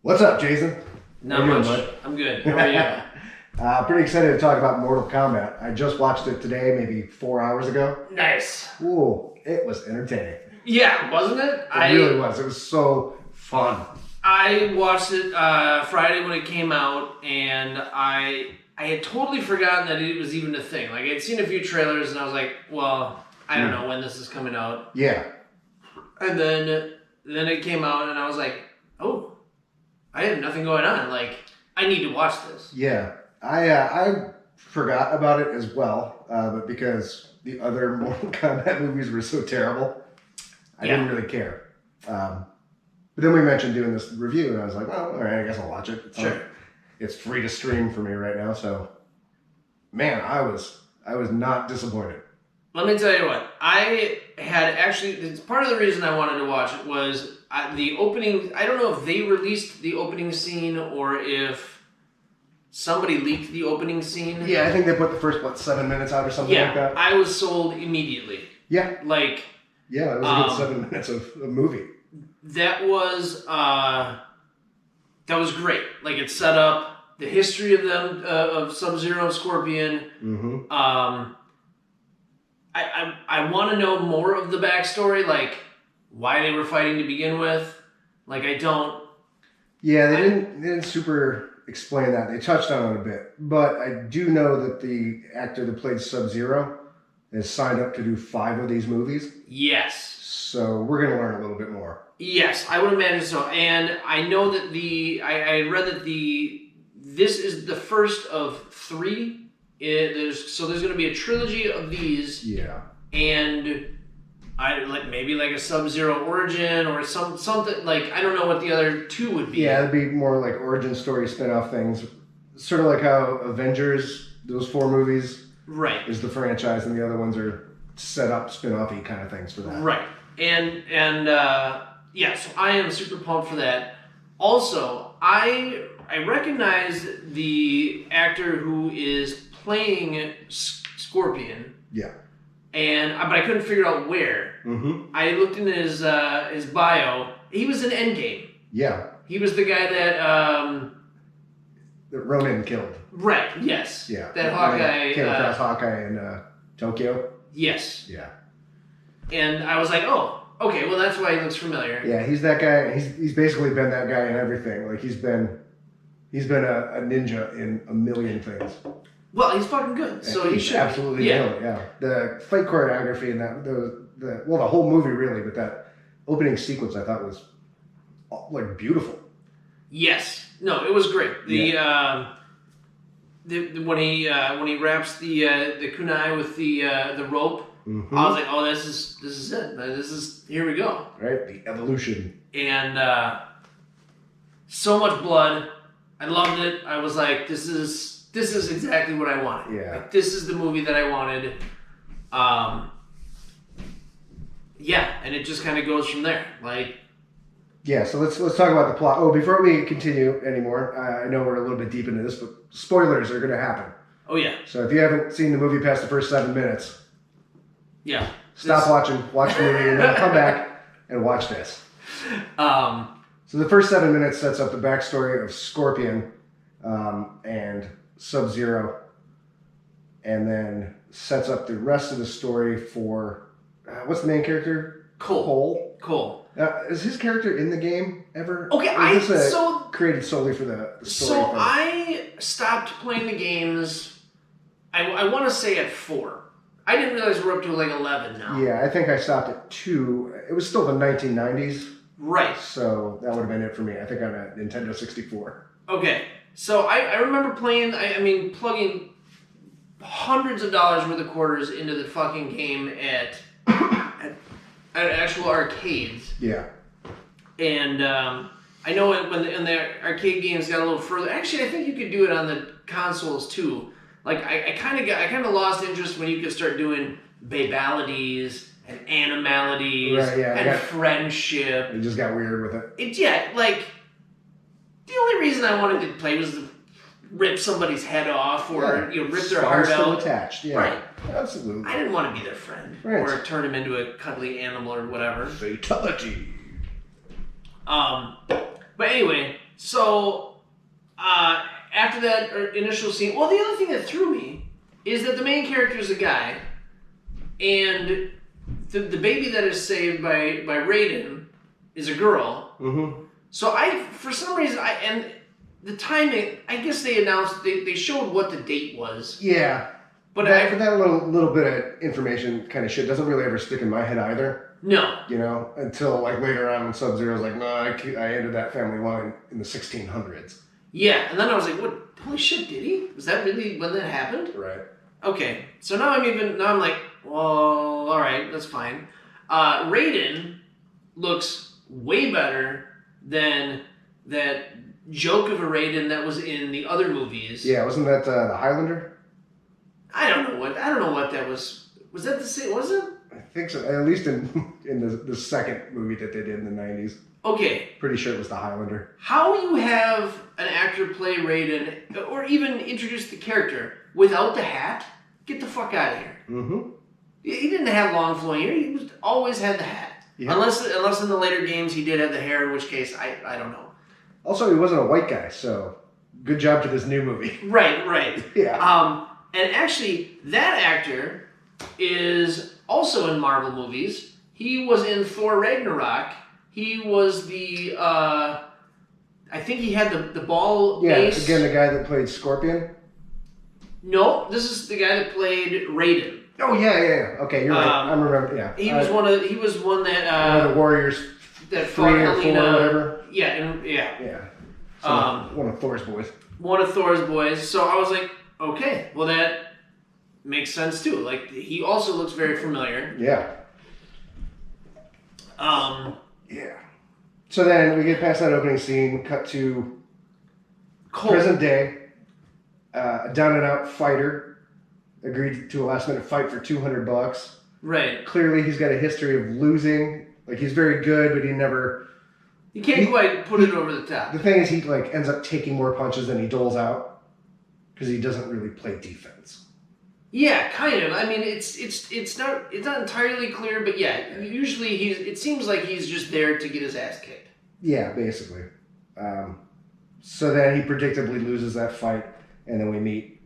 What's up, Jason? Not much. I'm good. How are you? Pretty excited to talk about Mortal Kombat. I just watched it today, maybe 4 hours ago. Nice. Ooh, it was entertaining. Yeah, wasn't it? It really was. It was so fun. I watched it Friday when it came out, and I had totally forgotten that it was even a thing. Like, I'd seen a few trailers, and I was like, well, I don't know when this is coming out. Yeah. And then it came out, and I was like, oh, I have nothing going on. Like, I need to watch this. Yeah. I forgot about it as well, but because the other Mortal Kombat movies were so terrible, I didn't really care. But then we mentioned doing this review, and I was like, well, all right, I guess I'll watch it. It's free to stream for me right now, so man, I was not disappointed. Let me tell you what, I had actually, it's part of the reason I wanted to watch it was the opening, I don't know if they released the opening scene or if somebody leaked the opening scene. Yeah, I think they put the first, 7 minutes out or something like that? Yeah, I was sold immediately. Yeah. Like... Yeah, it was a good 7 minutes of a movie. That was great. Like, it set up the history of them, of Sub-Zero and Scorpion. Mm-hmm. I want to know more of the backstory, like why they were fighting to begin with. Like, I don't. Yeah, they didn't super explain that. They touched on it a bit, but I do know that the actor that played Sub-Zero is signed up to do 5 of these movies. Yes. So we're gonna learn a little bit more. Yes, I would imagine so. And I know that I read that this is the first of 3. There's going to be a trilogy of these. Yeah. And maybe a Sub-Zero origin or something like, I don't know what the other 2 would be. Yeah, it'd be more like origin story spin-off things. Sort of like how Avengers, those 4 movies, right, is the franchise, and the other ones are set up spin-off-y kind of things for that. Right. And yeah, so I am super pumped for that. Also, I recognize the actor who is playing Scorpion. Yeah. But I couldn't figure out where. Mm-hmm. I looked in his bio. He was in Endgame. Yeah. He was the guy that Ronin killed. Right. Yes. Yeah. That Hawkeye came across Hawkeye in Tokyo. Yes. Yeah. And I was like, oh, okay. Well, that's why he looks familiar. Yeah, he's that guy. He's basically been that guy in everything. Like he's been a ninja in a million things. Well, he's fucking good, so he should absolutely nail it. Yeah, the fight choreography and that the whole movie really, but that opening sequence I thought was like beautiful. Yes, no, it was great. When he wraps the kunai with the rope, mm-hmm. I was like, oh, this is it. Here we go. Right, the evolution. And so much blood. I loved it. I was like, this is exactly what I wanted. Yeah. Like, this is the movie that I wanted. Yeah, and it just kind of goes from there. Like. Yeah, so let's talk about the plot. Oh, before we continue anymore, I know we're a little bit deep into this, but spoilers are going to happen. Oh yeah. So if you haven't seen the movie past the first 7 minutes, yeah, stop watching, watch the movie, and then come back and watch this. So the first 7 minutes sets up the backstory of Scorpion and Sub-Zero, and then sets up the rest of the story for what's the main character? Cole. Is his character in the game ever? Okay, created solely for the story. So I stopped playing the games. I want to say at 4. I didn't realize we're up to 11 now. Yeah, I think I stopped at 2. It was still the 1990s. Right. So that would have been it for me. I think on a Nintendo 64. Okay. So I remember playing, plugging hundreds of dollars worth of quarters into the fucking game at actual arcades. Yeah. And I know when the arcade games got a little further. Actually, I think you could do it on the consoles too. Like I kind of lost interest when you could start doing babalities and animalities, right, yeah, and friendship. It just got weird with it. The only reason I wanted to play was to rip somebody's head off or rip their heart out. Still attached, yeah. Right. Absolutely. I didn't want to be their friend or turn him into a cuddly animal or whatever. Fatality. But anyway, So after that initial scene, well, the other thing that threw me is that the main character is a guy, and the baby that is saved by Raiden is a girl. Mm-hmm. So for some reason, and the timing, I guess they announced, they showed what the date was. Yeah. But that little bit of information kind of shit doesn't really ever stick in my head either. No. You know, until like later on when Sub-Zero's like, no, I ended that family line in the 1600s. Yeah, and then I was like, what? Holy shit, did he? Was that really when that happened? Right. Okay, so now I'm like, well, all right, that's fine. Raiden looks way better than that joke of a Raiden that was in the other movies. Yeah, wasn't that the Highlander? I don't know what that was. Was that the same? Was it? I think so. At least in the second movie that they did in the 90s. Okay. Pretty sure it was the Highlander. How you have an actor play Raiden, or even introduce the character without the hat? Get the fuck out of here. Mm-hmm. He didn't have long flowing hair. He always had the hat. Yeah. Unless in the later games he did have the hair, in which case I don't know. Also, he wasn't a white guy, so good job to this new movie. Right. Yeah. And actually, that actor is also in Marvel movies. He was in Thor Ragnarok. He was the, I think he had the ball base. Again, the guy that played Scorpion? No, this is the guy that played Raiden. Oh, yeah. Okay, you're right. I remember, yeah. He was one that... one of the Warriors that 3 or 4 or whatever. Yeah. Yeah. So one of Thor's boys. One of Thor's boys. So I was like, okay, well that makes sense too. Like he also looks very familiar. Yeah. Yeah. So then we get past that opening scene, cut to Cole. Present day. A down and out fighter agreed to a last minute fight for $200. Right. Clearly, he's got a history of losing. Like he's very good, but he never. You can't quite put it over the top. The thing is, he like ends up taking more punches than he doles out. Because he doesn't really play defense. Yeah, kind of. I mean, it's not entirely clear, but yeah, usually it seems like he's just there to get his ass kicked. Yeah, basically. So then he predictably loses that fight, and then we meet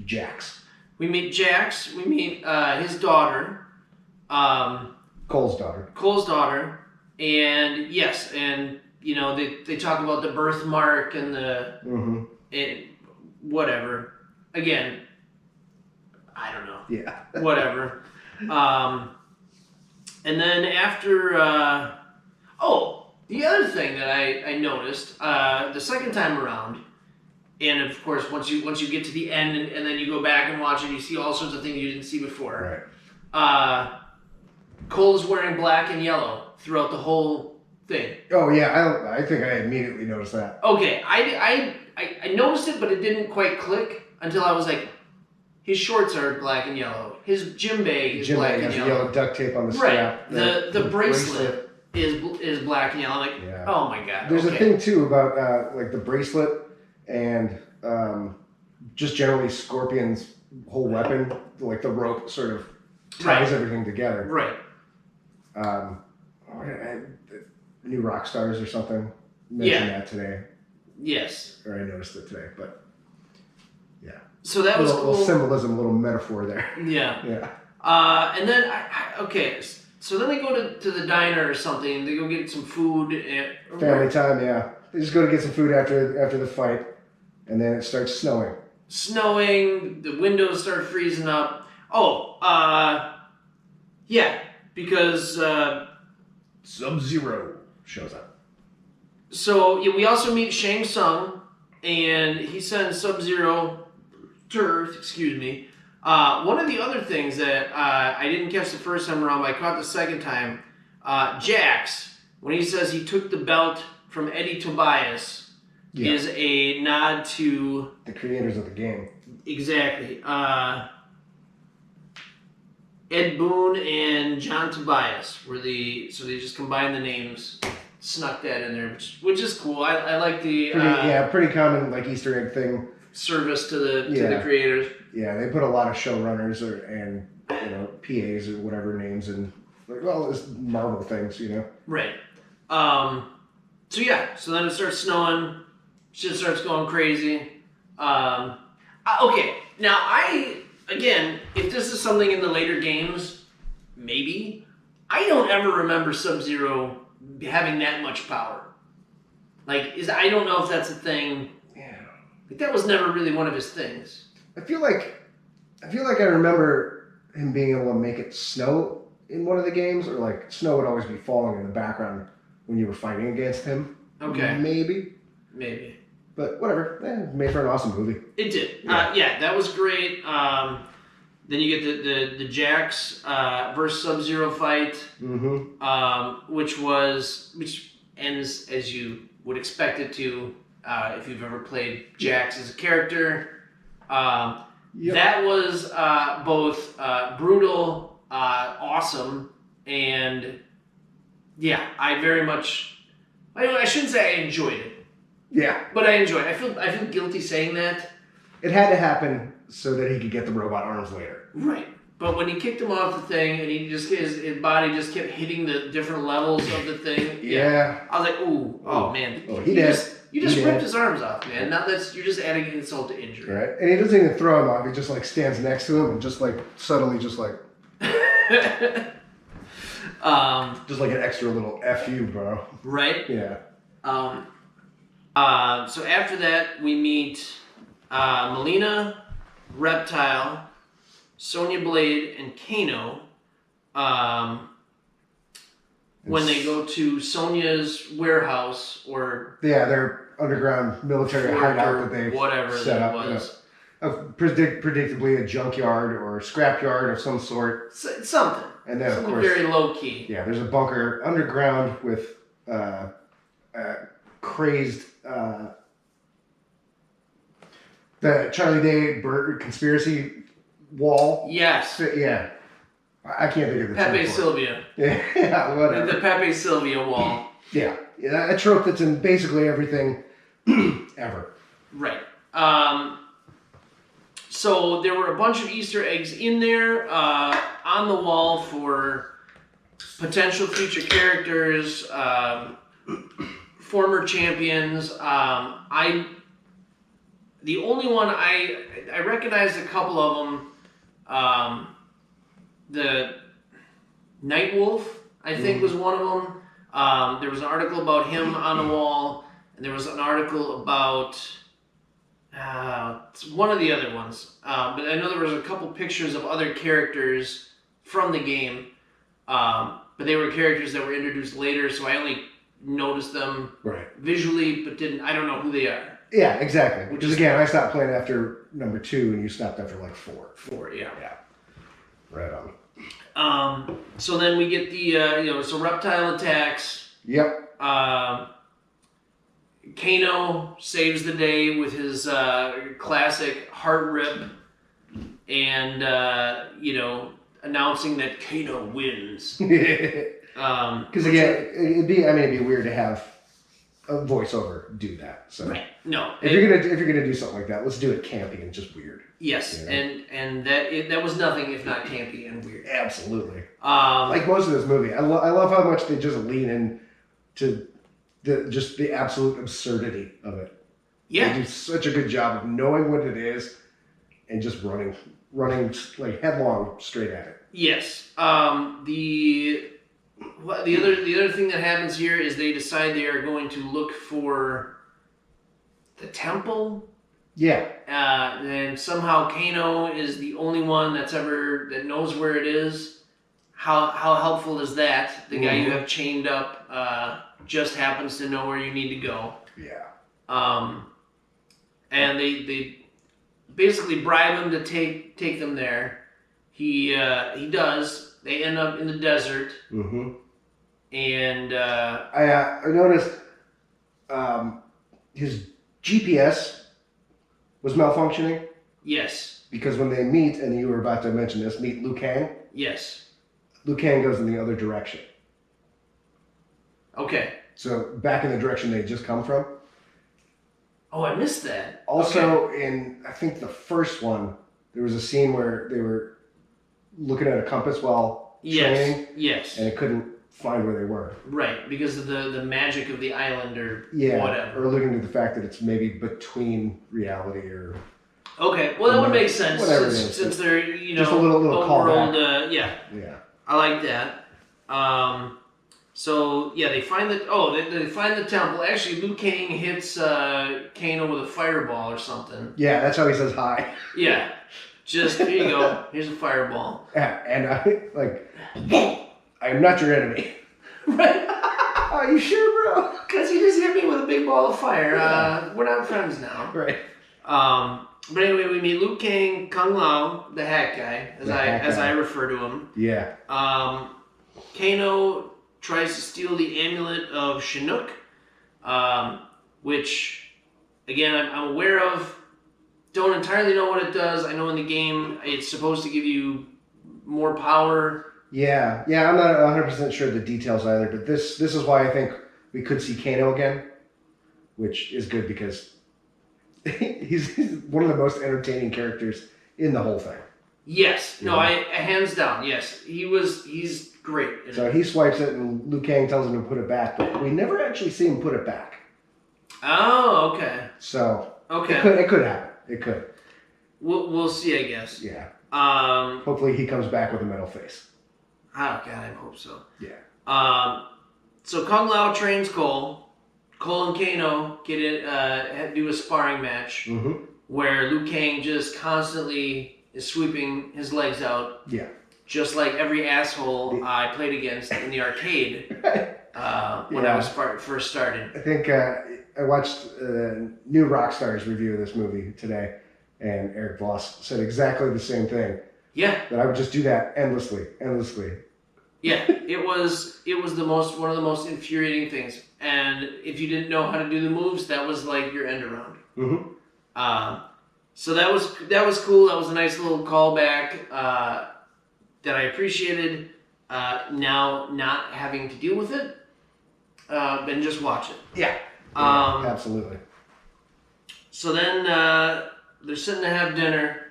Jax. We meet Jax. We meet his daughter. Cole's daughter. And yes, and you know they talk about the birthmark and the. Mm-hmm. Whatever. Again, I don't know. Yeah. Whatever. And then after... the other thing that I noticed, the second time around, and of course, once you get to the end and then you go back and watch it, you see all sorts of things you didn't see before. Right. Cole is wearing black and yellow throughout the whole thing. Oh, yeah. I think I immediately noticed that. Okay. I noticed it, but it didn't quite click until I was like, his shorts are black and yellow. His gym bag is black and yellow. Yellow duct tape on the strap. Right. The bracelet is black and yellow. I'm like, yeah. Oh my god. There's a thing too about like the bracelet and just generally Scorpion's whole weapon, like the rope sort of ties everything together. Right. New rock stars or something mentioned that today. Yes. Or I noticed it today, but yeah. So that was cool. A little symbolism, a little metaphor there. Yeah. Yeah. And then, so then they go to the diner or something. They go get some food. Family time, yeah. They just go to get some food after the fight, and then it starts snowing. The windows start freezing up. Yeah, because... Sub-Zero shows up. So we also meet Shang Tsung, and he sends Sub-Zero to Earth. Excuse me. One of the other things that I didn't catch the first time around, but I caught the second time, Jax, when he says he took the belt from Eddie Tobias, is a nod to the creators of the game. Exactly. Ed Boon and John Tobias so they just combined the names. Snuck that in there, which is cool. I like the pretty common like Easter egg thing. Service to the creators. Yeah, they put a lot of showrunners and PAs or whatever names and it's Marvel things, Right. So then it starts snowing. Shit starts going crazy. Okay, now again, if this is something in the later games, maybe. I don't ever remember Sub-Zero having that much power. Like, I don't know if that's a thing. Yeah. Like, that was never really one of his things. I feel like I remember him being able to make it snow in one of the games, or like snow would always be falling in the background when you were fighting against him. Okay. Maybe. But whatever. Made for an awesome movie. It did. Yeah, that was great. Then you get the Jax versus Sub-Zero fight, which ends as you would expect it to if you've ever played Jax as a character. That was both brutal, awesome, and yeah, I very much. I shouldn't say I enjoyed it. Yeah, but I enjoyed it. I feel guilty saying that. It had to happen so that he could get the robot arms later. Right. But when he kicked him off the thing and his body just kept hitting the different levels of the thing. Yeah. I was like, ooh, oh man. Oh, he did. You just ripped his arms off, man. Now you're just adding insult to injury. Right. And he doesn't even throw him off. He just like stands next to him and just like subtly just like just like an extra little F you, bro. Right? Yeah. So after that we meet Melina, Reptile, Sonya Blade, and Kano. When they go to Sonya's warehouse or their underground military hideout that they whatever set that up, was, predictably a junkyard or a scrapyard of some sort. Something. And then something of course, very low key. Yeah, there's a bunker underground with crazed. The Charlie Day Bird conspiracy wall. Yes. Yeah. I can't think of the Pepe Sylvia. Yeah, whatever. The Pepe Sylvia wall. Yeah, a trope that's in basically everything ever. Right. So there were a bunch of Easter eggs in there on the wall for potential future characters, former champions. The only one I recognized a couple of them. The Nightwolf, I think, was one of them. There was an article about him on the wall, and there was an article about one of the other ones. But I know there was a couple pictures of other characters from the game, but they were characters that were introduced later, so I only noticed them visually, but I don't know who they are. Yeah, exactly. Which is, again, I stopped playing after number 2, and you stopped after like 4. 4, yeah. Yeah. Right on. So then we get the, so Reptile attacks. Yep. Kano saves the day with his classic heart rip and, announcing that Kano wins. Because again, it'd be weird to have a voiceover do that. So right. No. If you're gonna do something like that, let's do it campy and just weird. Yes, you know? and that was nothing if not campy and weird. Absolutely. Like most of this movie, I love how much they just lean in to the absolute absurdity of it. Yeah. They do such a good job of knowing what it is and just running like headlong straight at it. Yes. The other thing that happens here is they decide they are going to look for the temple. Yeah. And somehow Kano is the only one that knows where it is. How helpful is that? The guy you have chained up just happens to know where you need to go. Yeah. And they basically bribe him to take them there. He does. They end up in the desert. Mm-hmm. And I noticed his GPS was malfunctioning. Yes. Because when they meet, and you were about to mention this, meet Liu Kang. Yes. Liu Kang goes in the other direction. Okay. So back in the direction they just come from. Oh, I missed that. Also, in I think the first one, there was a scene where they were looking at a compass while training. Yes. And it couldn't find where they were. Right, because of the magic of the island or Yeah, whatever. or alluding to the fact that it's maybe between reality or... Okay, well that would make sense Whatever since they're, you know, just a little callback. Yeah. Yeah. I like that. So yeah, they find they find the temple. Actually, Liu Kang hits Kano with a fireball or something. Yeah, that's how he says hi. Yeah, just here you go. Here's a fireball. Yeah, and I am not your enemy. Right? Are you sure, bro? Because you just hit me with a big ball of fire. We're not friends now. Right. But anyway, we meet Liu Kang, Kung Lao, the hat guy, as I refer to him. Yeah. Kano tries to steal the amulet of Chinook, which, again, I'm aware of. Don't entirely know what it does. I know in the game it's supposed to give you more power. Yeah, I'm not 100% sure of the details either, but this is why I think we could see Kano again, which is good because he's one of the most entertaining characters in the whole thing. Yes. No, I hands down, yes. He's great. So he swipes it and Liu Kang tells him to put it back, but we never actually see him put it back. Oh, okay. So okay. It could happen. It could. We'll see, I guess. Yeah. Hopefully he comes back with a metal face. Oh, God, I hope so. Yeah. So Kung Lao trains Cole. Cole and Kano do a sparring match where Liu Kang just constantly is sweeping his legs out. Yeah. Just like every asshole I played against in the arcade when I was first started. I think I watched a new Rockstar's review of this movie today, and Eric Voss said exactly the same thing. Yeah. That I would just do that endlessly. Yeah, it was one of the most infuriating things. And if you didn't know how to do the moves, that was like your end around. So that was cool. That was a nice little callback that I appreciated. Now not having to deal with it, and just watch it. Yeah. Absolutely. So then they're sitting to have dinner.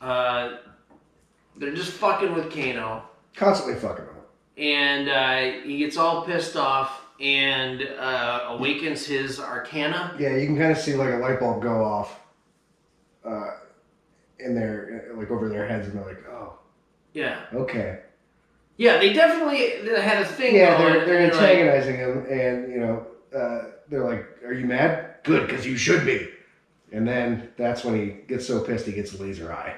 They're just fucking with Kano. Constantly fucking with him. And he gets all pissed off and awakens his arcana. Yeah, you can kind of see like a light bulb go off in their, like over their heads, and they're like, oh. Yeah. Okay. Yeah, they definitely had a thing going. Yeah, they're antagonizing him, and, you know, they're like, are you mad? Good, because you should be. And then that's when he gets so pissed he gets a laser eye.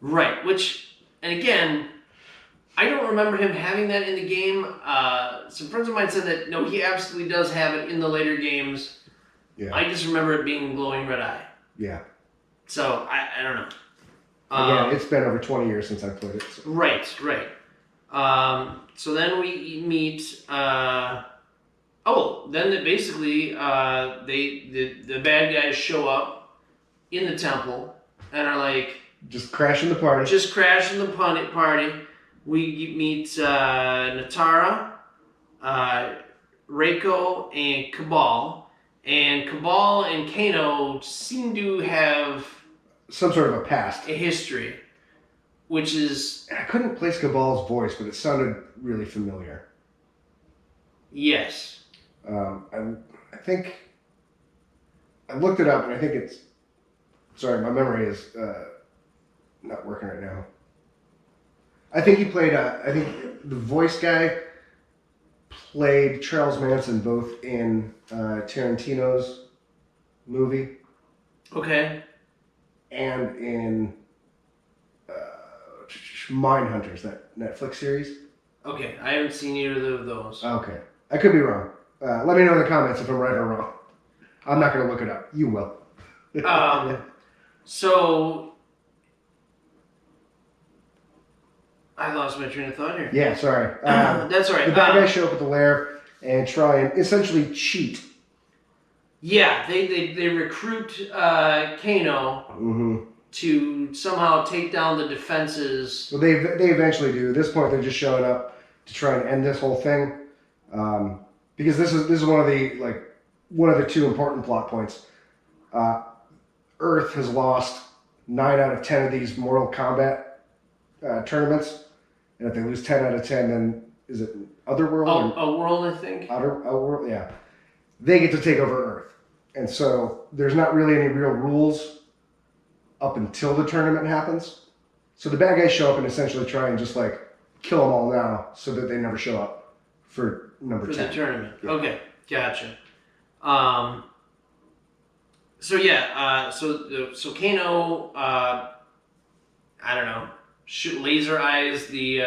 Right, which, and again, I don't remember him having that in the game. Some friends of mine said that, no, he absolutely does have it in the later games. Yeah. I just remember it being glowing red eye. Yeah. So, I don't know. Again, it's been over 20 years since I played it. So. Right. So then we meet... then basically, the bad guys show up in the temple and are like... Just crashing the party. party. We meet Natara, Reiko, and Cabal. And Cabal and Kano seem to have... some sort of a past. A history. Which is... I couldn't place Cabal's voice, but it sounded really familiar. Yes. I think... I looked it up, and I think it's... Sorry, my memory is not working right now. I think he played... I think the voice guy played Charles Manson both in Tarantino's movie. Okay. And in Mindhunters, that Netflix series. Okay, I haven't seen either of those. Okay. I could be wrong. Let me know in the comments if I'm right or wrong. I'm not going to look it up. You will. So... I lost my train of thought here. Yeah, sorry. That's all right. The bad guys show up at the lair and try and essentially cheat. Yeah, they recruit Kano to somehow take down the defenses. Well, they eventually do. At this point, they're just showing up to try and end this whole thing, because this is one of the two important plot points. Earth has lost 9 out of 10 of these Mortal Kombat tournaments, and if they lose 10 out of 10, then is it Otherworld? A world, I think. Otherworld, yeah. They get to take over Earth. And so there's not really any real rules up until the tournament happens. So the bad guys show up and essentially try and just like kill them all now so that they never show up for number 10. For the tournament. Yeah. Okay, gotcha. So Kano, I don't know, shoot laser eyes the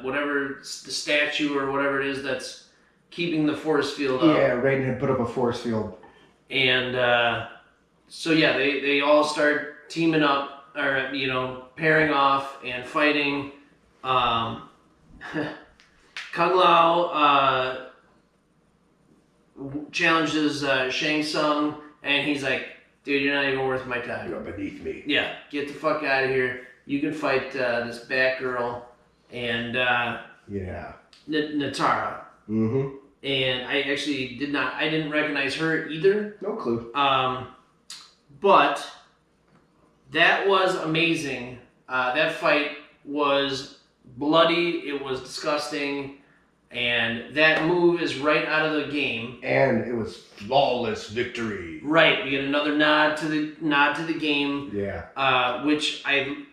whatever the statue or whatever it is that's keeping the force field up. Yeah, Raiden had put up a force field. And they all start teaming up or pairing off and fighting. Kung Lao challenges Shang Tsung, and he's like, dude, you're not even worth my time. You're beneath me. Yeah, get the fuck out of here. You can fight this Batgirl and Natara. Mm-hmm. And I actually didn't recognize her either. No clue. But that was amazing. That fight was bloody. It was disgusting. And that move is right out of the game. And it was flawless victory. Right. We get another nod to the game. Yeah. Which I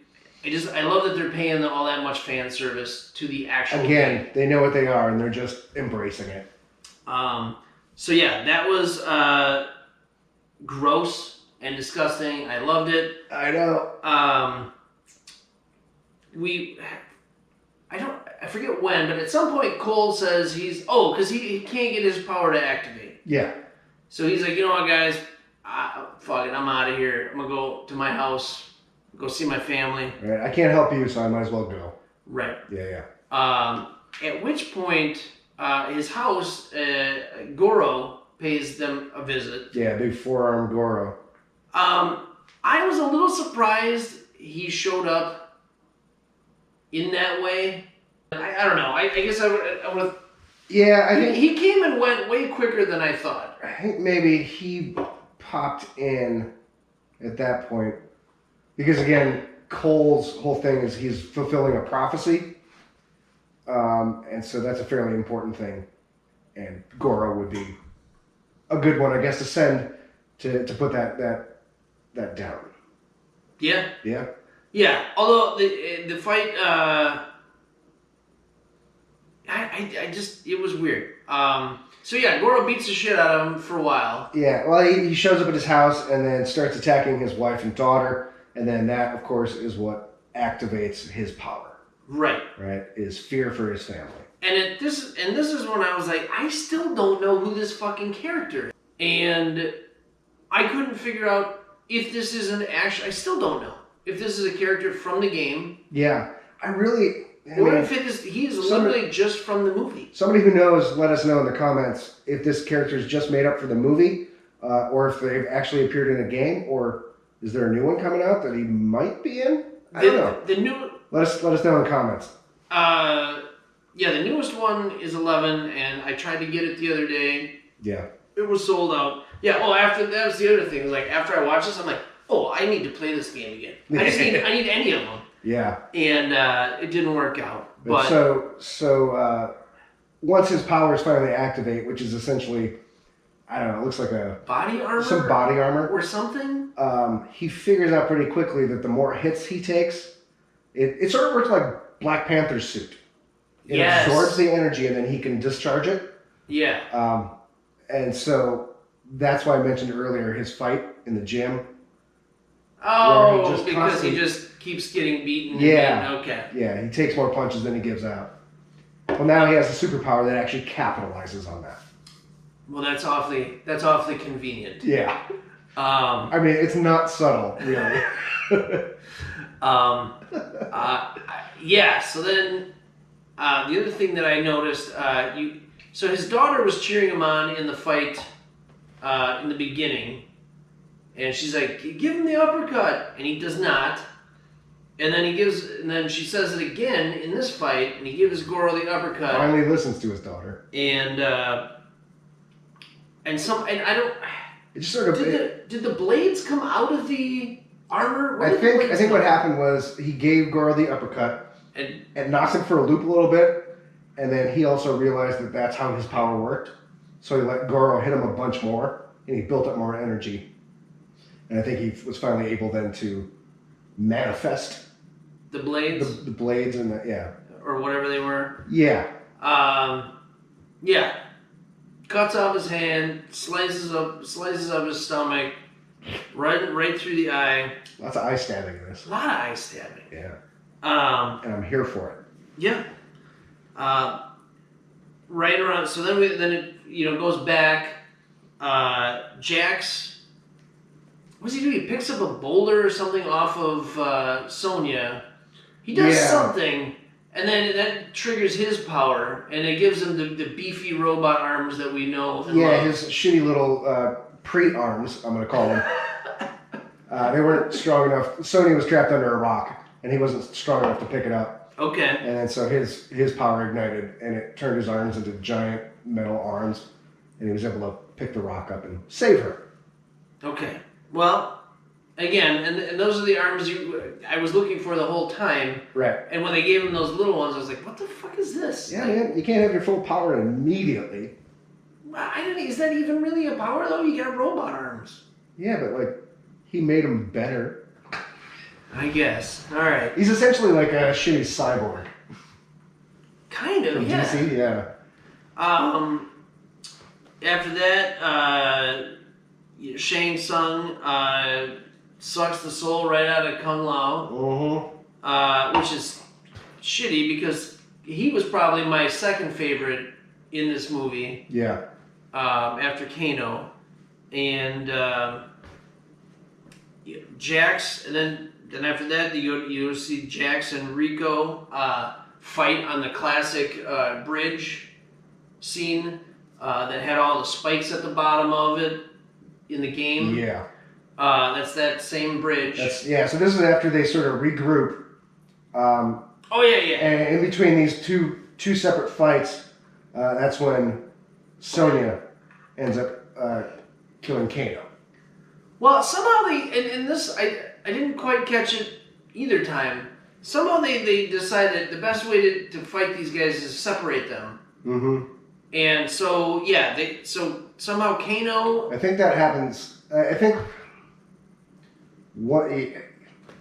love that they're paying all that much fan service to the actual game. They know what they are and they're just embracing it. That was gross and disgusting. I loved it. I know. I forget when, but at some point Cole says because he can't get his power to activate. Yeah. So he's like, you know what, guys, fuck it, I'm out of here. I'm gonna go to my house, go see my family. Right. I can't help you, so I might as well go. Right. Yeah. At which point, his house, Goro pays them a visit. Yeah, big forearm Goro. I was a little surprised he showed up in that way. I don't know. I guess I would have... Yeah, I think... He came and went way quicker than I thought. I think maybe he popped in at that point. Because again, Cole's whole thing is he's fulfilling a prophecy. And so that's a fairly important thing. And Goro would be a good one, I guess, to send to put that down. Yeah. Yeah. Yeah. Although the fight, it was weird. Goro beats the shit out of him for a while. Yeah. Well, he shows up at his house and then starts attacking his wife and daughter, and then that, of course, is what activates his power. Right. Right. Is fear for his family. And this is when I was like, I still don't know who this fucking character is. And I couldn't figure out if this is I still don't know if this is a character from the game. Yeah. If he is literally just from the movie. Somebody who knows, let us know in the comments if this character is just made up for the movie, or if they've actually appeared in a game, or is there a new one coming out that he might be in? I don't know. The new... Let us know in the comments. The newest one is 11, and I tried to get it the other day. Yeah. It was sold out. Yeah, after that was the other thing. Like, after I watched this, I'm like, I need to play this game again. I need any of them. Yeah. And it didn't work out. But so once his powers finally activate, which is essentially, I don't know, it looks like a... Body armor? Some body armor. Or something? He figures out pretty quickly that the more hits he takes, it sort of works like Black Panther's suit. It absorbs the energy and then he can discharge it. Yeah. And so that's why I mentioned earlier his fight in the gym. Because he just keeps getting beaten. Yeah. Okay. Yeah, he takes more punches than he gives out. Well, now he has a superpower that actually capitalizes on that. Well, that's awfully convenient. Yeah. I mean, it's not subtle, really. So then, the other thing that I noticed, so his daughter was cheering him on in the fight in the beginning, and she's like, "Give him the uppercut," and he does not. And then she says it again in this fight, and he gives Goro the uppercut. Finally listens to his daughter. And I don't. It just sort of. Did the blades come out of the armor? I think what happened was he gave Goro the uppercut and knocked him for a loop a little bit, and then he also realized that that's how his power worked. So he let Goro hit him a bunch more, and he built up more energy. And I think he was finally able then to manifest The blades? the blades and yeah. Or whatever they were. Yeah. Yeah. Cuts off his hand, slices up his stomach, right through the eye. Lots of eye stabbing in this. A lot of eye stabbing. Yeah. And Um, I'm here for it. yeah. Right around. So then it goes back. Jax. What does he do? He picks up a boulder or something off of Sonya. He does something, and then that triggers his power, and it gives him the beefy robot arms that we know. And love. His shitty little pre-arms, I'm going to call them. They weren't strong enough. Sonya was trapped under a rock, and he wasn't strong enough to pick it up. Okay. And then so his power ignited, and it turned his arms into giant metal arms, and he was able to pick the rock up and save her. Okay. Well, again, and those are the arms I was looking for the whole time. Right. And when they gave him those little ones, I was like, what the fuck is this? Yeah, man, you can't have your full power immediately. Is that even really a power, though? You got robot arms. Yeah, but, he made him better. I guess. All right. He's essentially like a shitty cyborg. Kind of, From yeah. DC, yeah. After that, Shang Tsung sucks the soul right out of Kung Lao, which is shitty because he was probably my second favorite in this movie. Yeah. After Kano, and Jax, and then after that you see Jax and Rico fight on the classic bridge scene that had all the spikes at the bottom of it in the game. Yeah. That's that same bridge. So this is after they sort of regroup. Oh yeah. And in between these two separate fights, that's when Sonya ends up killing Kano. Well, somehow in this I didn't quite catch it either time. Somehow they decided the best way to fight these guys is to separate them. Mm-hmm. And so so somehow Kano. I think that happens. I think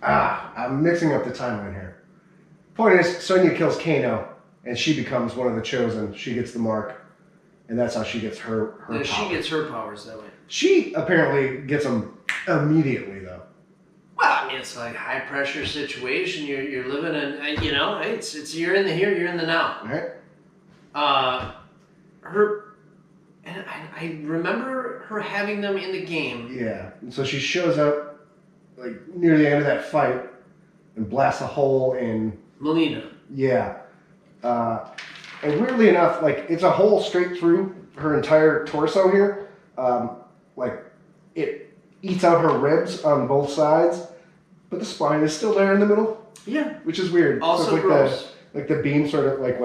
I'm mixing up the timeline here. Point is, Sonya kills Kano, and she becomes one of the chosen. She gets the mark, and that's how she gets her power. She gets her powers that way. She apparently gets them immediately, though. Well, I mean, it's like a high pressure situation. You're living in, it's you're in the here, you're in the now. Right. And I remember her having them in the game. Yeah, and so she shows up near the end of that fight and blasts a hole in Melina. Yeah. And weirdly enough, it's a hole straight through her entire torso here. It eats out her ribs on both sides, but the spine is still there in the middle. Yeah. Which is weird. Also so gross. The beam sort of went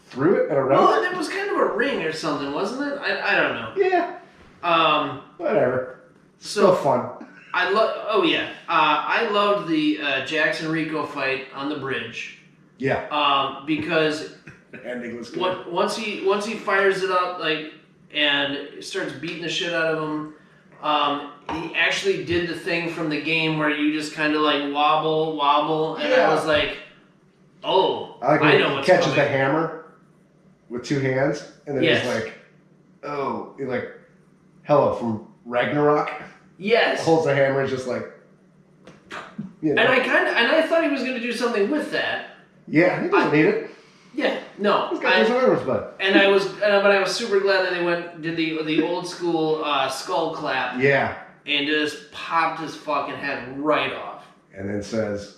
through it and around. Well, and it was kind of a ring or something, wasn't it? I don't know. Yeah. Whatever. So still fun. I loved the Jax and Rico fight on the bridge. Yeah. Because the ending was good. Once he fires it up and starts beating the shit out of him, he actually did the thing from the game where you just kind of wobble, and I was like, oh, I know what's catches coming. the hammer with two hands, and then Yes. he's Hello from Ragnarok. Yes. Holds the hammer, and just And I thought he was going to do something with that. Yeah, he doesn't need it. Yeah, no. He's got his arms, but I was super glad that they did the old school skull clap. Yeah. And just popped his fucking head right off. And then says,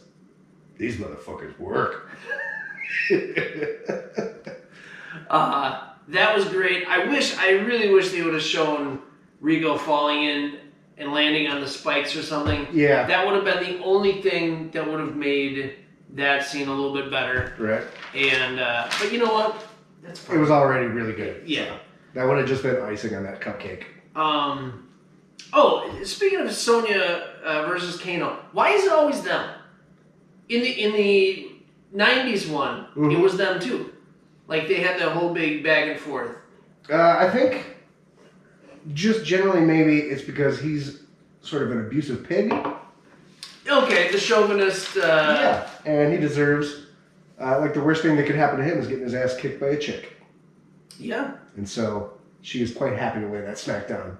"These motherfuckers work." That was great. I really wish they would have shown Rigo falling in and landing on the spikes or something. Yeah. That would have been the only thing that would have made that scene a little bit better. Right. And but you know what? That's fine. It was already really good. Yeah. So that would have just been icing on that cupcake. Oh, speaking of Sonya versus Kano, why is it always them? In the 90s one, it was them too. Like they had that whole big back and forth. I think just generally maybe it's because he's sort of an abusive pig. Okay, the chauvinist. Yeah, and he deserves, like the worst thing that could happen to him is getting his ass kicked by a chick. Yeah. And so she is quite happy to lay that smack down.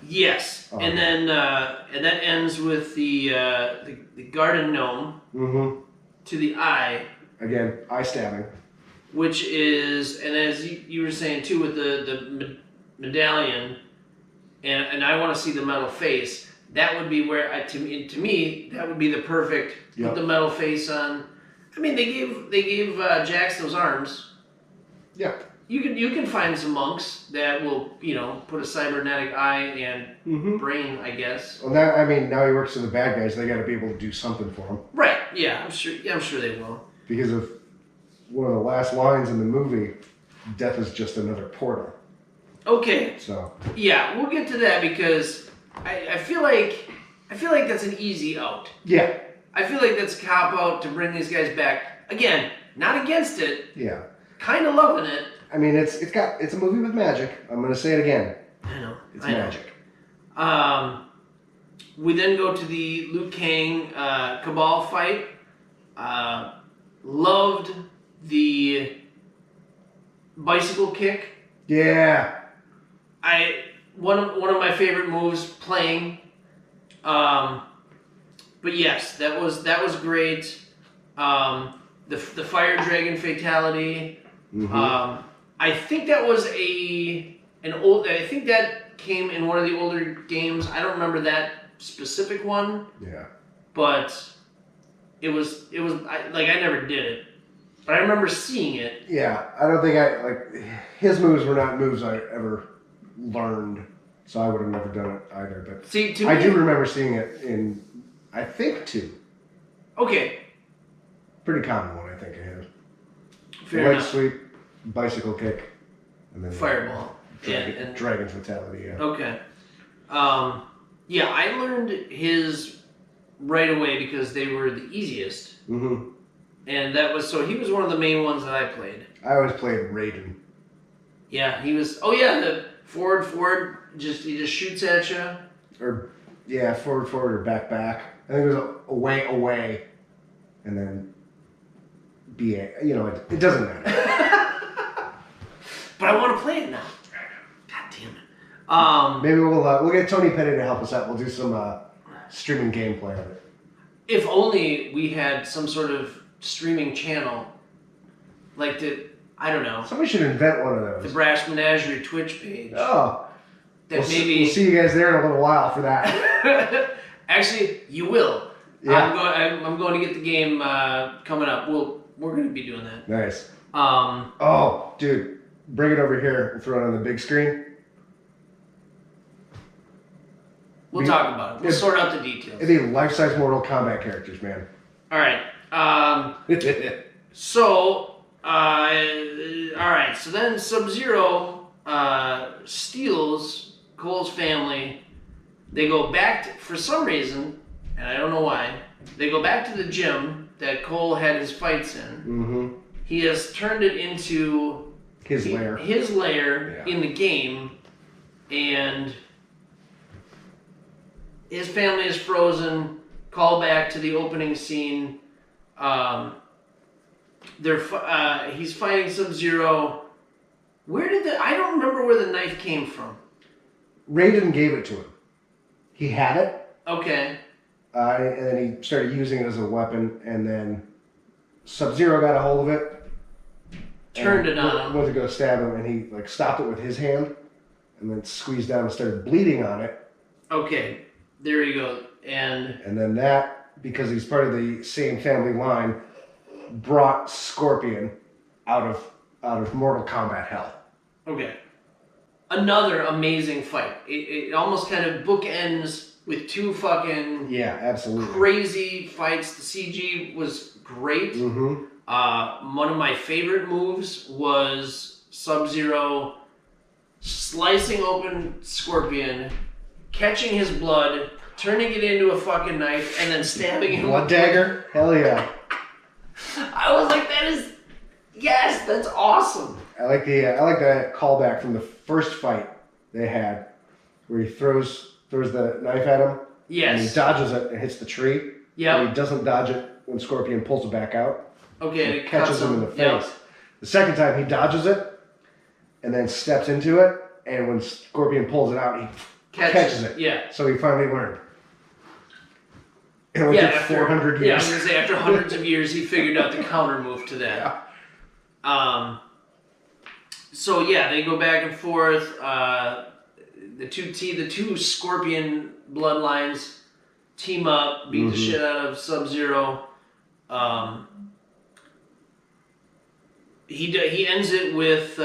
Yes, and then and that ends with the garden gnome to the eye. Again, eye stabbing. Which is, and as you were saying too, with the medallion, and I want to see the metal face. That would be where, to me, that would be the perfect. Put the metal face on. I mean, they gave Jax those arms. Yeah. You can find some monks that will put a cybernetic eye and brain, I guess. Well, now now he works for the bad guys. They got to be able to do something for him. Right. Yeah, I'm sure. Yeah, I'm sure they will. Because of one of the last lines in the movie, death is just another portal. Okay. So. Yeah, we'll get to that because I feel like that's an easy out. Yeah. I feel like that's a cop out to bring these guys back. Again, not against it. Yeah. Kind of loving it. I mean, it's a movie with magic. I'm gonna say it again. I know. It's magic. We then go to the Liu Kang Cabal fight. Loved the bicycle kick. Yeah. One of my favorite moves playing. But yes, that was great. The fire dragon fatality. I think that was I think that came in one of the older games. I don't remember that specific one. Yeah. But it was I never did it. But I remember seeing it. Yeah, I don't think his moves were not moves I ever learned, so I would have never done it either. But see, I do remember seeing it in, I think 2. Okay. Pretty common one, I think I had. Fair Leg enough. sweep, bicycle kick, and then Fireball. dragon fatality. Yeah. Okay. Yeah, I learned his right away because they were the easiest. And that was, so he was one of the main ones that I played. I always played Raiden. Yeah, he was, the forward, he just shoots at you. Or, yeah, forward, or back. I think it was away, and then BA. It doesn't matter. But I want to play it now. God damn it. Maybe we'll get Tony Petty to help us out. We'll do some streaming gameplay of it. If only we had some sort of streaming channel, like I don't know. Somebody should invent one of those. The Brash Menagerie Twitch page. Oh. We'll see you guys there in a little while for that. Actually, you will. Yeah. I'm going to get the game coming up. We're going to be doing that. Nice. Oh, dude, bring it over here and throw it on the big screen. We'll talk about it. We'll sort out the details. It'd be life-size Mortal Kombat characters, man. All right. So, all right. So then Sub-Zero steals Cole's family. They go back for some reason, and I don't know why. They go back to the gym that Cole had his fights in. He has turned it into his lair. In the game, and his family is frozen. Call back to the opening scene. He's fighting Sub-Zero. I don't remember where the knife came from. Raiden gave it to him. He had it. Okay. And then he started using it as a weapon, and then Sub-Zero got a hold of it. Turned it on him. Went to go stab him, and he stopped it with his hand, and then squeezed down and started bleeding on it. Okay, there you go. And then that, because he's part of the same family line, brought Scorpion out of Mortal Kombat hell. Okay. Another amazing fight. It almost kind of bookends with two fucking absolutely crazy fights. The CG was great. One of my favorite moves was Sub-Zero slicing open Scorpion, catching his blood, turning it into a fucking knife, and then stabbing him. Blood dagger? Hell yeah. I was like, that's awesome. I like the callback from the first fight they had, where he throws the knife at him. Yes. And he dodges it and hits the tree. Yeah. And he doesn't dodge it when Scorpion pulls it back out. Okay. And it catches him in the face. Yep. The second time he dodges it, and then steps into it, and when Scorpion pulls it out, he catches it. Yeah. So he finally learned. It only took 400 years. Yeah, I was gonna say after hundreds of years, he figured out the counter move to that. Yeah. So yeah, they go back and forth. The two Scorpion bloodlines team up, beat the shit out of Sub-Zero. He ends it with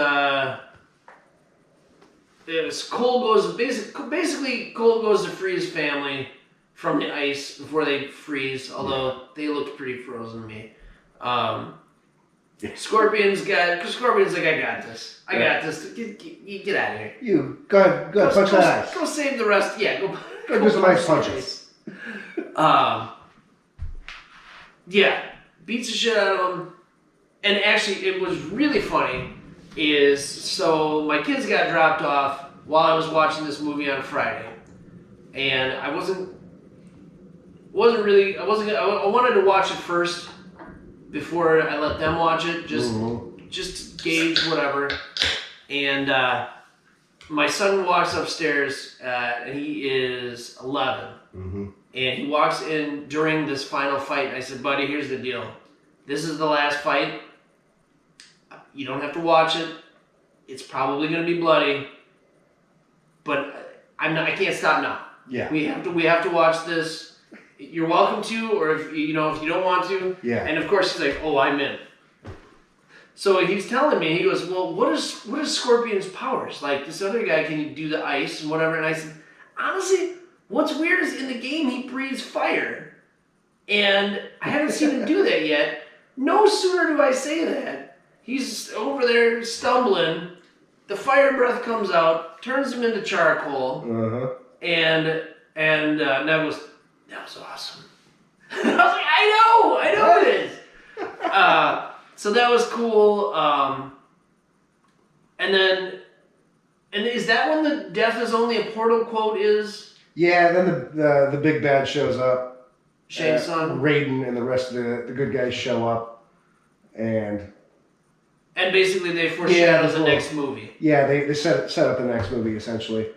Cole goes basically Cole goes to free his family from the ice before they freeze. Although they looked pretty frozen to me. Scorpion's like, I got this. I got this. Get out of here. You go ahead, punch that ice. Go save the rest. Yeah, Go do some ice punches. Yeah, beats the shit out of him. And actually, it was really funny. So my kids got dropped off while I was watching this movie on Friday, and I wanted to watch it first before I let them watch it, just gauge whatever. And my son walks upstairs, and he is 11. And he walks in during this final fight, and I said, buddy, here's the deal. This is the last fight. You don't have to watch it. It's probably going to be bloody, but I can't stop now. Yeah. We have to watch this. You're welcome to, or if you don't want to. Yeah. And of course he's like, oh, I'm in. So he's telling me, he goes, well, what is Scorpion's powers? Like this other guy can do the ice and whatever. And I said, honestly, what's weird is in the game he breathes fire, and I haven't seen him do that yet. No sooner do I say that, he's over there stumbling. The fire breath comes out, turns him into charcoal, and Nev goes, that was awesome. I was like, I know it is. So that was cool. And is that when the death is only a portal quote is? Yeah, then the big bad shows up. Shane's son. Raiden and the rest of the good guys show up, and basically they foreshadow the next movie. Yeah, they set up the next movie essentially.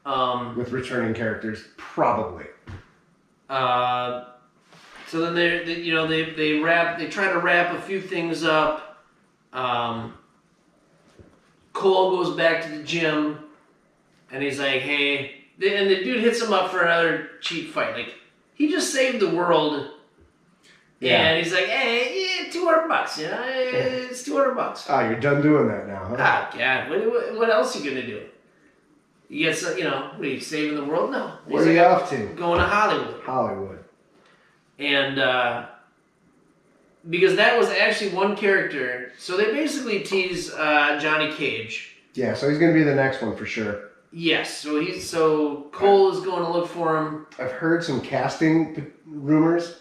With returning characters, probably. So then they try to wrap a few things up. Cole goes back to the gym, and he's like, "Hey," and the dude hits him up for another cheap fight. Like he just saved the world, and he's like, "Hey, $200, you know, it's $200." Oh, you're done doing that now, huh? Ah, God, what else are you gonna do? You get some, what are you saving the world? No. Where are you off to? Going to Hollywood. Hollywood. And because that was actually one character, so they basically tease Johnny Cage. Yeah, so he's going to be the next one for sure. Yes, so Cole is going to look for him. I've heard some casting rumors,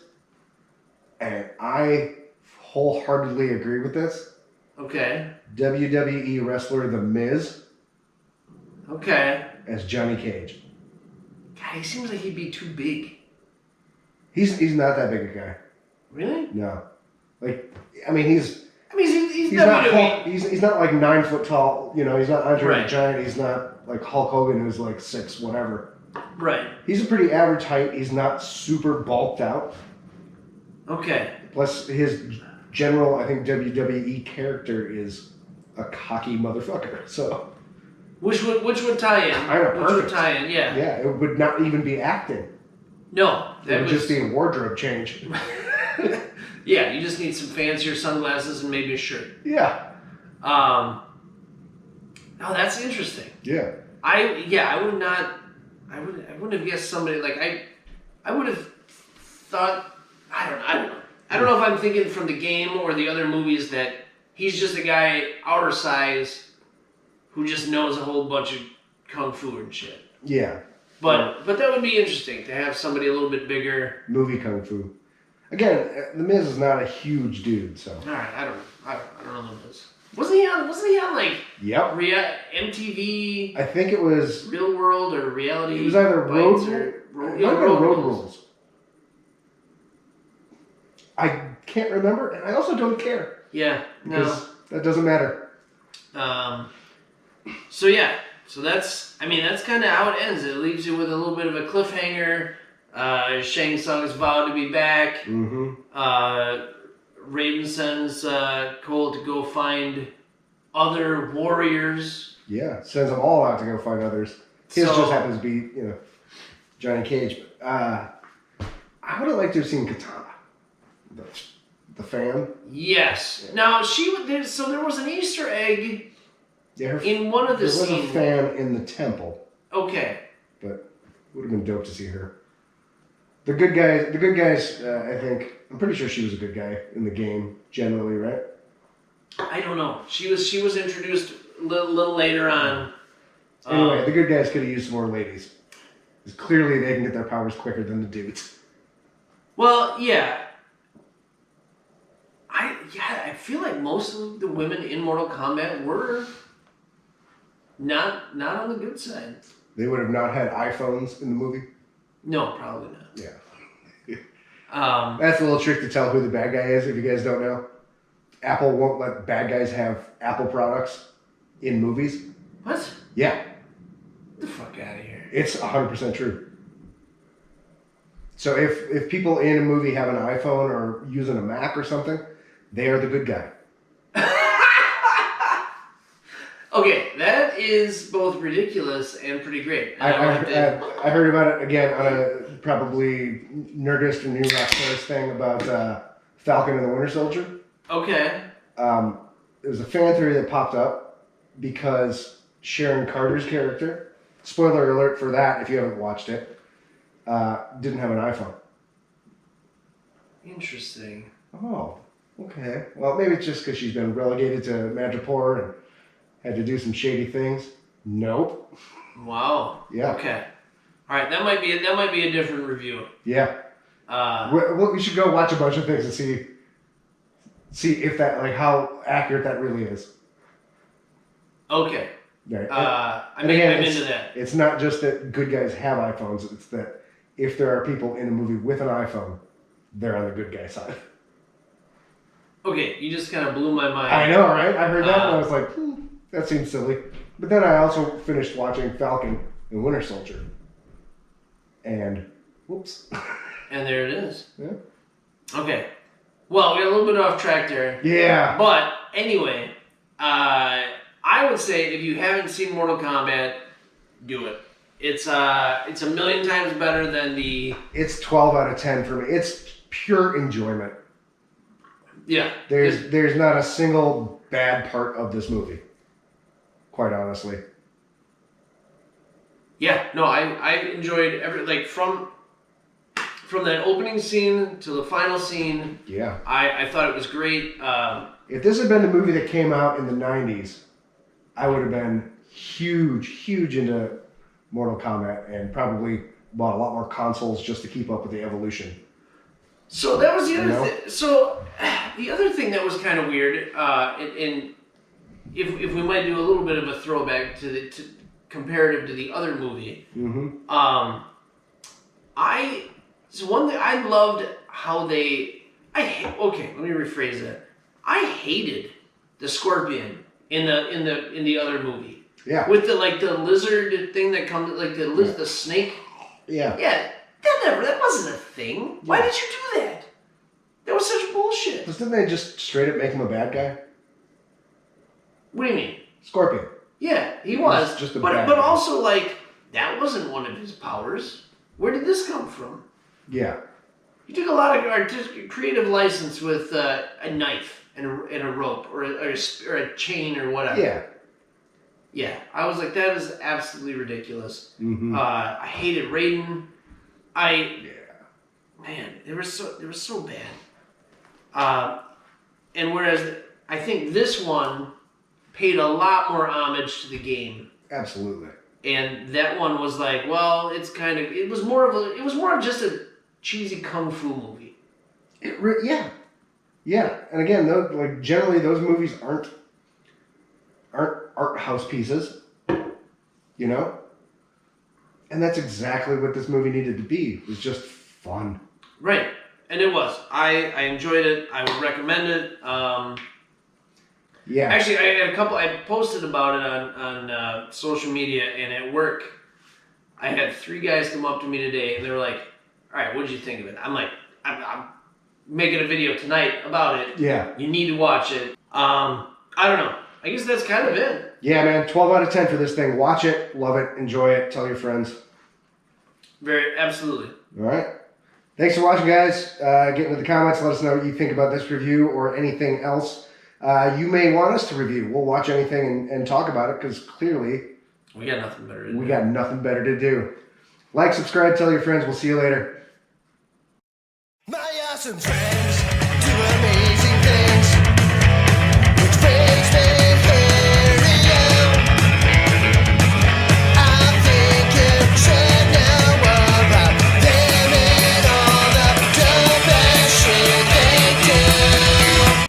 and I wholeheartedly agree with this. Okay. WWE wrestler The Miz. Okay. As Johnny Cage. God, he seems like he'd be too big. He's not that big a guy. Really? No. He's not Hulk, he's not like 9 foot tall, he's not Andre the Giant, he's not like Hulk Hogan who's like 6 whatever. Right. He's a pretty average height, he's not super bulked out. Okay. Plus his general, I think, WWE character is a cocky motherfucker, so. Which would tie in. I know, perfect. Which would tie in, yeah. Yeah, it would not even be acting. No. It would just be a wardrobe change. Yeah, you just need some fancier sunglasses and maybe a shirt. Yeah. Oh, that's interesting. Yeah. I wouldn't have guessed somebody like I would have thought I don't know if I'm thinking from the game or the other movies that he's just a guy our size who just knows a whole bunch of kung fu and shit. Yeah. But that would be interesting to have somebody a little bit bigger. Movie kung fu. Again, The Miz is not a huge dude, so. All right, I don't know who it is. Wasn't he on like Yep. MTV? I think it was Real World or Reality. It was either Road Rules. Rules. I can't remember, and I also don't care. Yeah, because that doesn't matter. So yeah, that's kind of how it ends. It leaves you with a little bit of a cliffhanger. Shang Tsung's vowed to be back. Mm-hmm. Raiden sends Cole to go find other warriors. Yeah, sends them all out to go find others. His just happens to be, Johnny Cage. But, I would have liked to have seen Katana, the fan. Yes. Yeah. Now there was an Easter egg. Yeah, in one of the scenes. There was a fan in the temple. Okay. But it would have been dope to see her. The good guys. I think I'm pretty sure she was a good guy in the game generally, right? I don't know. She was introduced a little later on. Anyway, the good guys could have used some more ladies. Because clearly they can get their powers quicker than the dudes. Well, yeah. I feel like most of the women in Mortal Kombat were not on the good side. They would have not had iPhones in the movie? No, probably not. Yeah. That's a little trick to tell who the bad guy is, if you guys don't know. Apple won't let bad guys have Apple products in movies. What? Yeah. Get the fuck out of here. It's 100% true. So if people in a movie have an iPhone or using a Mac or something, they are the good guy. Okay, that is both ridiculous and pretty great. I heard about it again on a probably Nerdist or New Rockstars thing about Falcon and the Winter Soldier. Okay. It was a fan theory that popped up because Sharon Carter's character, spoiler alert for that if you haven't watched it, didn't have an iPhone. Interesting. Oh, okay. Well, maybe it's just because she's been relegated to Madripoor and had to do some shady things. Nope. Wow. Yeah. Okay. All right. That might be a different review. Yeah. We should go watch a bunch of things and see if that, like, how accurate that really is. Okay. Right. I'm into that. It's not just that good guys have iPhones. It's that if there are people in a movie with an iPhone, they're on the good guy side. Okay, you just kind of blew my mind. I know, right? I heard that and I was like, that seems silly. But then I also finished watching Falcon and Winter Soldier. And, whoops. And there it is. Yeah. Okay. Well, we got a little bit off track there. Yeah. But, anyway, I would say if you haven't seen Mortal Kombat, do it. It's a million times better than the... It's 12 out of 10 for me. It's pure enjoyment. Yeah. There's not a single bad part of this movie. Quite honestly. Yeah, no, I enjoyed from that opening scene to the final scene. Yeah. I thought it was great. If this had been the movie that came out in the 90s, I would have been huge into Mortal Kombat and probably bought a lot more consoles just to keep up with the evolution. So that was the other thing. So the other thing that was kind of weird, and if we might do a little bit of a throwback to comparative to the other movie, mm-hmm. One thing I loved how okay, let me rephrase that. I hated the Scorpion in the other movie. Yeah. With the lizard thing that comes the snake. Yeah. Yeah. That wasn't a thing. Why did you do that? That was such bullshit. Didn't they just straight up make him a bad guy? What do you mean? Scorpion. Yeah, he was. Just a but bad guy. also that wasn't one of his powers. Where did this come from? Yeah. You took a lot of artistic, creative license with a knife and a rope or a chain or whatever. Yeah. Yeah, I was like, that is absolutely ridiculous. Mm-hmm. I hated Raiden. Man, they were so bad. And whereas I think this one paid a lot more homage to the game. Absolutely. And that one was like, well, it was more of just a cheesy kung fu movie. Yeah. And again, like generally those movies aren't art house pieces, you know. And that's exactly what this movie needed to be. It was just fun. Right. And it was. I enjoyed it. I would recommend it. Yeah. Actually, I had a couple. I posted about it on social media and at work. I had 3 guys come up to me today and they were like, "All right, what did you think of it?" I'm like, "I'm making a video tonight about it. Yeah. You need to watch it." I don't know. I guess that's kind of it. Yeah, man. 12 out of 10 for this thing. Watch it, love it, enjoy it, tell your friends. Absolutely. All right. Thanks for watching, guys. Get into the comments. Let us know what you think about this review or anything else you may want us to review. We'll watch anything and talk about it because clearly we got nothing better to do. We got nothing better to do. Like, subscribe, tell your friends. We'll see you later. My awesome friends.